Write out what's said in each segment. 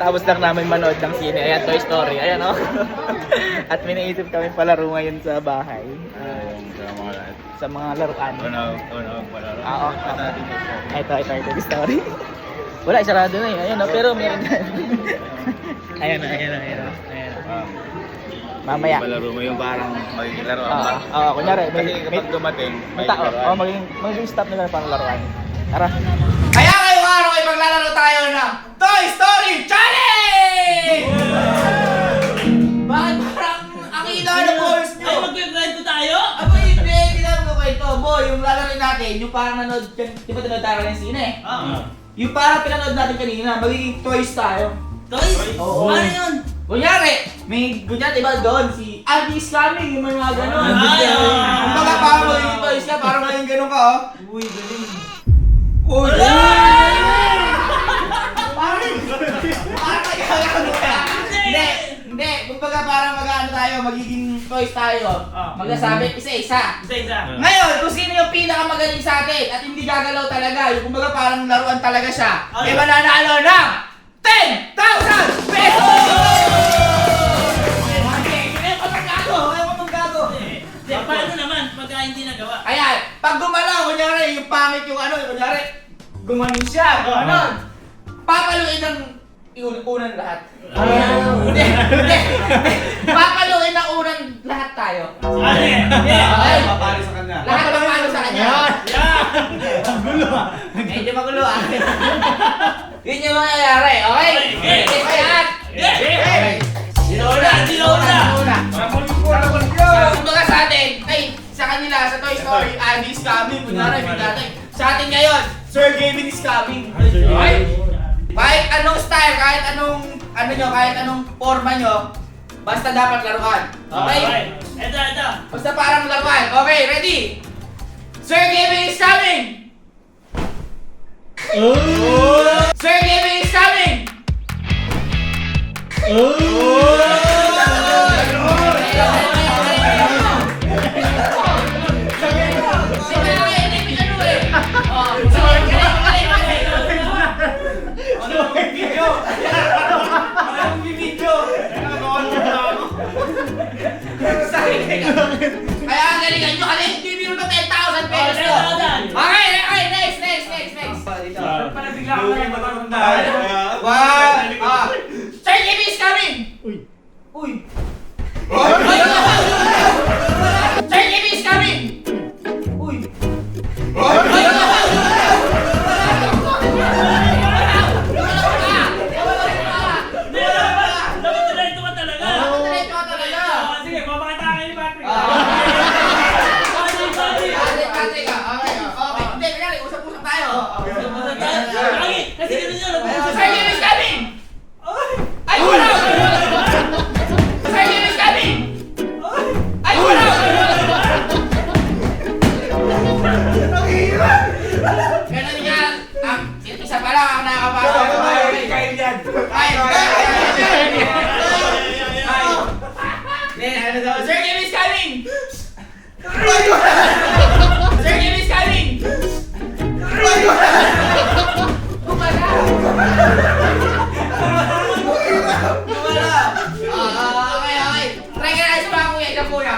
kakatapos lang namin manood ng sine. Ayan, Toy Story. Ayan, oh. At may naisip kami palaro ngayon sa bahay. Sa mga laruan. Palaro. Oo. Ito, Toy Story. Wala, sarado na eh. Ayan, oh, pero meron yan. Ayan, oh. Mamaya. Palaro mo yung parang magiging laruan Oo, ba? oo, kunyari. Kasi kapag dumating, may tao. laruan. Oo, magiging stop nila para laruan. Tara. Kaya ngayong araw ay maglalaro tayo ng Toy Story Challenge! Bakit parang ang ina ng boys nyo? Ay, magkikwento tayo? Aba, hindi, kailangan ko kwento. Boy, yung lalaroin natin, yung parang nanood, di ba tinod tayo ng sine? Yung parang pinanood natin kanina, magiging toys tayo. Toys? Oo. Ano yun? Kunyari, diba doon, si Andy is coming, yung mga gano'n. Ay, Kung baga parang magiging toys ka, parang magiging gano'n ka, oh. Uy, galing. Uy! Hindi. Kumbaga parang mag-ano tayo, magiging toys tayo. Magsasabi isa-isa. Isa-isa. Ngayon, kung sino yung pinakamagaling sa atin at hindi gagalaw talaga, yung kumbaga parang laruan talaga siya, Ano? eh mananalo ng 10,000 pesos! Paano naman pagka hindi nagawa? Ayan, pag gumalaw, kunyari, yung pangit yung ano, kunyari, gumanin siya, ano, papaluin ng unang lahat. Hindi. Papaluin ng unang lahat tayo. Okay? Papalo sa kanya. Lahat papalo sa kanya. Ang gulo ah. Medyo magulo ah. Yun yung mangyayari, okay? Okay. Kaya, Sino una? kumbaga sa atin, ay, sa kanila, sa Toy Story, Andy is coming, kunyari, may tatay. Sa atin ngayon, Sir Gavin is coming. Okay? Kahit anong style, kahit anong, kahit anong forma nyo, basta dapat laruan. Okay? Ito. Basta parang laruan. Okay, ready? Sir Gavin is coming! Sir Gavin is coming! Kaya ang galingan nyo kasi hindi biro ng 10,000 pesos to. Okay, next. Sir Gavin is coming! Uy! Sir Gavin is coming! Uy! Dapat diretso ka talaga. Diretso ka talaga. Sige, papakita ka ni Patrick. Patrick, okay. Hindi, kunyari, usap-usap tayo. Kasi ganun yun. Sir Gavin is coming! Ay, wala! Sir Gavin is coming! Ay, wala! Ganun yan. Isa pa lang ang nakakapasok. Sir Gavin is coming! Sir Gavin is coming! Gumala! Okay. Try ka na sa kuya. Ito kuya.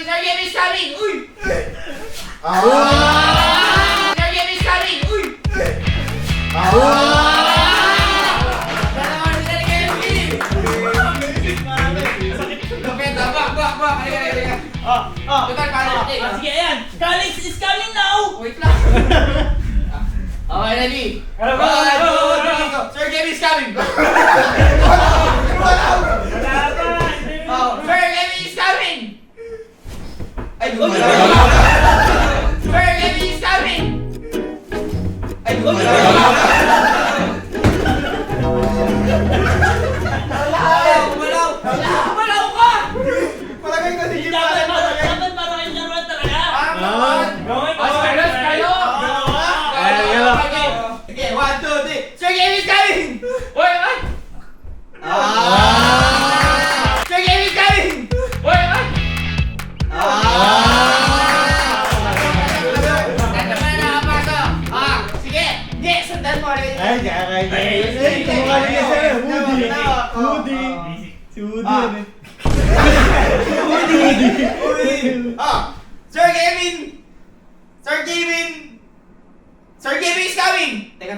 Sir Gavin is coming! Uy! Sir Gavin is coming! Uy! Sige, ayan. College is coming now. Wait lang. Okay, ready? Go. Sir Gavin is coming! Sir Gavin is coming! Ay, gumalaw! Sir Gavin is coming! Ay, gumalaw! Gumalaw ka! Palagay ko si Jim Dapat para kayong laruan talaga. Okay, 1, 2, 3. Sir Gavin is coming! Uy, ay! Sir Gavin is coming! Uy, ay! mo, lagyan mo. Ay, kamukha niya sir. Woody. Woody. Si Woody Ah. yan eh. Sir Kevin! Sir Kevin! Sir Kevin is coming! Teka.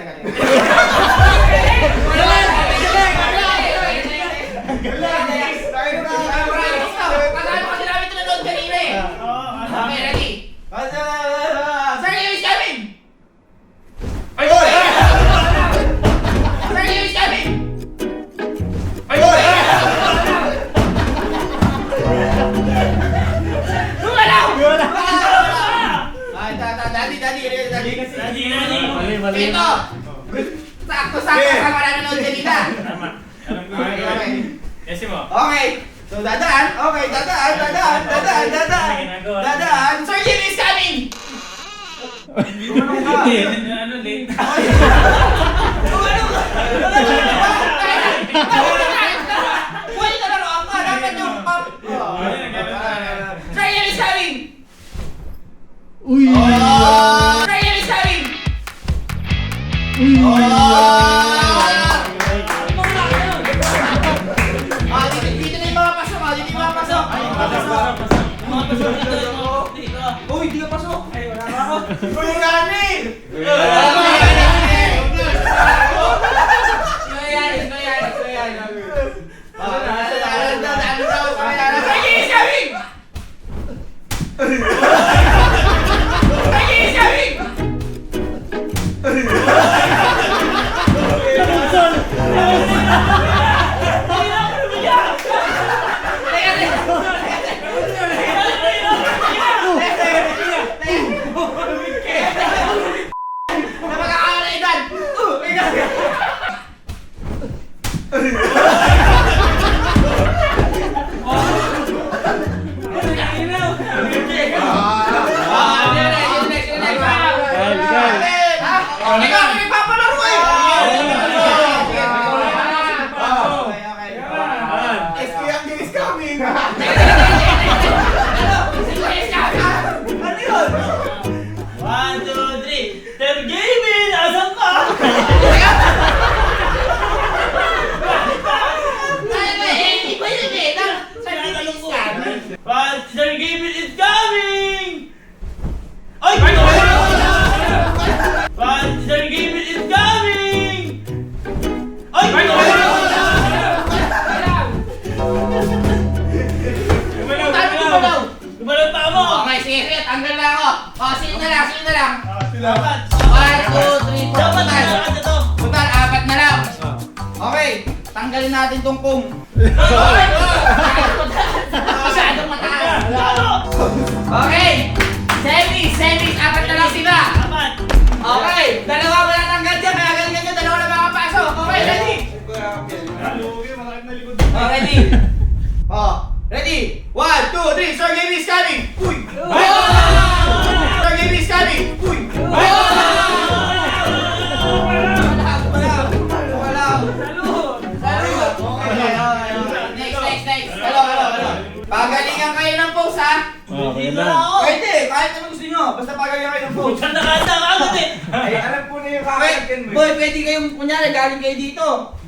Kasama kasi namin ito na doon kanina eh. Okay, ready? Sir Kevin is coming! Sir Kevin is coming! Gumalaw! Ay, daddy. Mali. Ito! Sakto-sakto sa mga nanonood kanina. Tama. Alam ko yung gagawin. Yes mo. Okay. So, dadaan. Okay, dadaan. Sir Jimmy is coming! Ano late? Pwede na laro ako. Dapat yung pop. Sir Jimmy is coming! Uy! Sir Jimmy is coming! Dito na yung mga pasok. Dito yung mga pasok. Uy, di ka pasok. Ay, wala na ako. Uy, Gani! One, two, three. Sir Gavin, asan ka? But Sir Gavin is coming! Ay! But Sir Gavin is coming! Ay! Gumalaw pa mo! Okay, sige, tanggal na ako. Sino na lang. Dapat. 1, 2, 3, 4, Dapat na to. Total, 4 na lang. Okay, tanggalin natin tong pong. Masyadong mataas. Okay, semis, 4 na lang sila. Dapat. Okay, dalawa wala tanggal dyan, kaya galingan nyo, dalawa na makapasok. Okay, ready? Ready? Ready? 1, 2, 3, Sir Gavin is coming! Uy! Sir Gavin is coming! Uy! Wala! Next. Hello. Pagalingan kayo ng pose, ha? Okay na. Pwede, kahit anong gusto nyo. Basta pagalingan kayo ng pose. Saan nakanta ka agad eh? Ay, alam po na yung Okay, kakaitin mo. boy, pwede kayong, kunyari, galing kayo dito.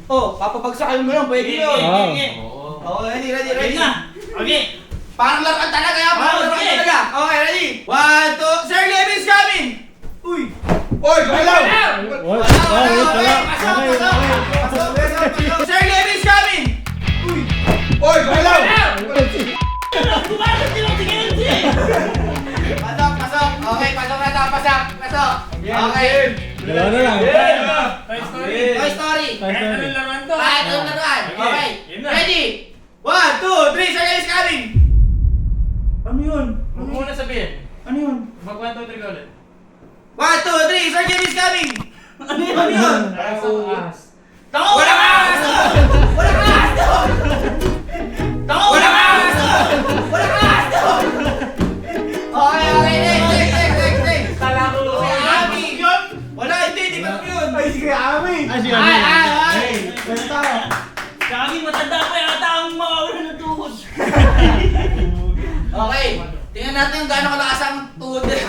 Papabagsakan mo lang, pwede yun. Oh. Ready. Ready na. Okay. Parang laruan talaga yan, Okay. talaga. Okay, ready? 1, 2, Sir Gavin is coming! Uy! Oy, galaw! Wait pala. Pasok. Sir Gavin is coming! Uy! Oy, galaw! Kumakas sila si Kenzie! Pasok. Okay, pasok na to, pasok. Okay. Dalawa na lang. Toy Story. Toy Story. Kahit anong laruan to. Kahit anong laruan. Okay. Yun na. Ready? 1, 2, 3, Sir Gavin is coming! Ano yun? Huwag mo muna sabihin. Ano yun? Mag-1, 2, 3 ka ulit. 1, 2, 3, Sir Gavin is coming! Ano yun? Tango! Walang ahas! Walang ahas doon! Tango! Walang ahas doon! Walang ahas doon! Okay, next. Kala ko. Si Ami. Wala, hindi ba yun? Ay, sige, Ami! Ay, si Ami. Ay. Basta! Kami matanda pa yata ang mawawala ng tuhod. Okay, tingnan natin kung gaano kalakas ang tuhod nila.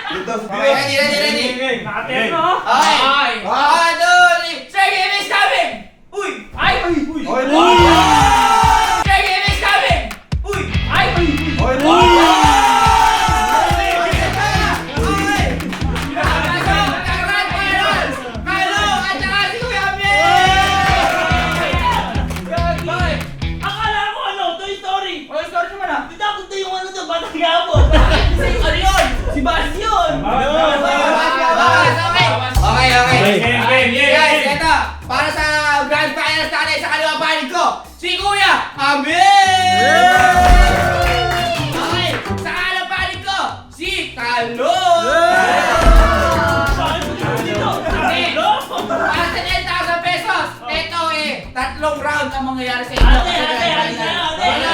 Ready. Nakatem, no? Okay. 1, 2, 3. Sir Game is coming! Uy! Ay! Oy! Sir Game is coming! Uy! Ay! Oy! Akala ko ano, Toy Story. Toy Story naman ah. Di dapat na yung ano to, Batang Yapo. Ano yun? Si Bastion. Okay. Guys, ito. Para sa grand finals natin sa kaliwang panig ko, si Kuya Amir! Okay, sa kaliwang panig ko, si Talon! Bakit mo dito? Kasi, para sa 10,000 pesos, ito tatlong round ang mangyayari sa inyo. Wala.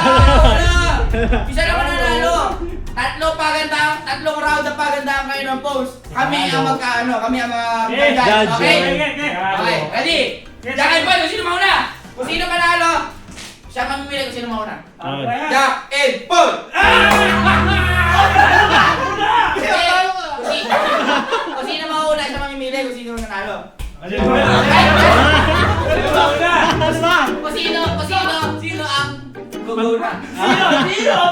Isa naman nanalo. Tatlong round ang pagandahan kayo ng post. Kami ang kami ang mag-judge. Okay? Okay, ready? Jack and Paul, kung sino mauna? Kung sino manalo, siya mamimili kung sino mauna. Jack and Paul! Kung sino mauna, siya mamimili kung sino manalo. Kung sino ang guguna. Sino?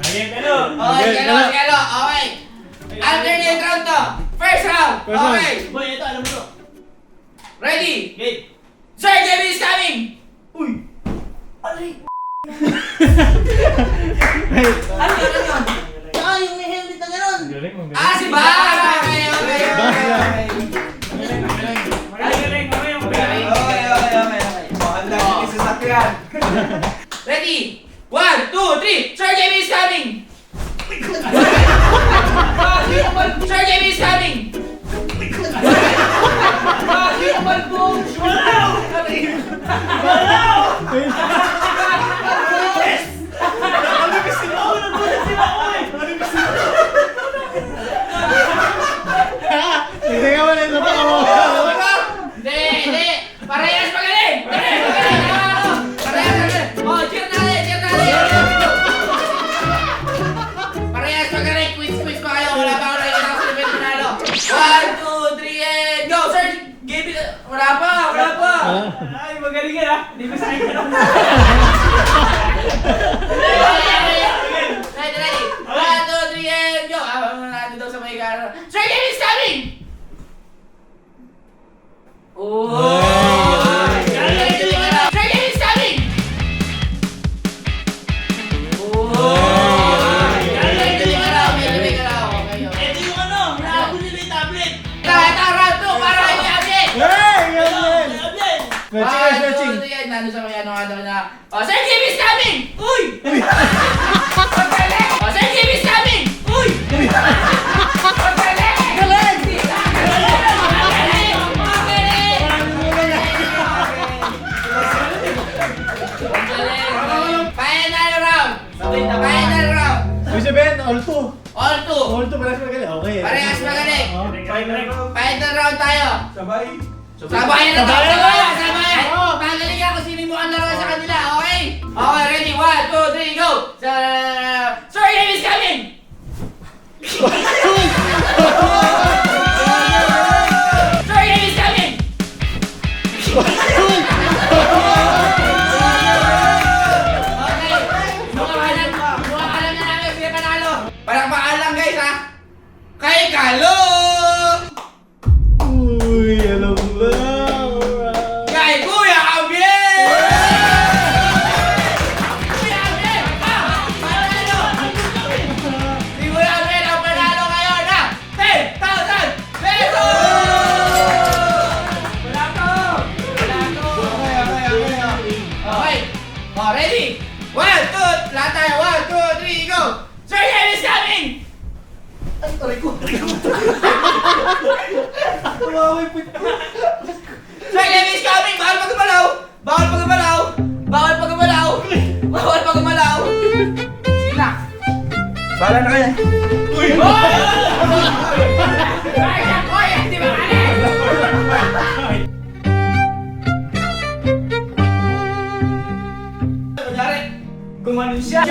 Okay, kalo. Okay. Alternate round to. First round. Okay. Boy, ito, alam mo to. Ready? Game. Sir, Jamie is coming! Uy! Aray! Ano yun? Saka yung may helmet na gano'n. Si Bar! Okay. Ready? 1, 2, 3! Sir, Jamie is coming! Sir, Jamie is coming! Hindi ka wala na pa ako. Hindi. Parehas magaling! Parehas magaling! Oh, cheer natin! Parehas magaling! Quiz pa kayo! Wala pa ako nakikita ko sa event panalo. 1, 2, 3, and go! Sir, game it! Wala pa! Ay, magaling yan ah. Hindi ko sa akin ka Ready? 1, 2, 3, and go! Nandito daw sa may gara. Sir, game is coming! Oh! Sir, game is coming! Ito yung ano, nahabol nila yung tablet. Ito, round 2 para kay Abin! Hey! Ganyan! Tablet. Matching! Nandun sa may ano na. Oh, Sir, game is coming! Uy! Oh, Sir, game is coming! Uy! Final round! Final round! Ibig sabihin, all two. All two! All two, parehas magaling. Okay. Parehas magaling. Final round tayo! Sabay! Sabayan na tayo! Sabayan! Sabayan! Oo. Magaling ako sino mo ang laro sa kanila, okay? Okay, ready? 1, 2, 3, go! Sir, game is coming! Sir, game is coming! Okay, mukhang alam na namin sila panalo. Parang paalam guys ha! Kay Kalo! Uy, alam mo lang. Kay Kuya Abel! Kuya Abel! Panalo! Si Kuya Abel ang panalo ngayon na 10,000 pesos! Wala to! Okay. Oh, ready? 1, 2, lahat tayo. 1, 2, 3, go! Sir, game is coming! Sir, game is coming! Bawal pagumalaw! Bawal pagumalaw! Bawal pagumalaw! Bawal pagumalaw! Sila! Bala na kaya! Uy! Kaya! Uy! Di ba kalis? Kunyari, gumanon siya!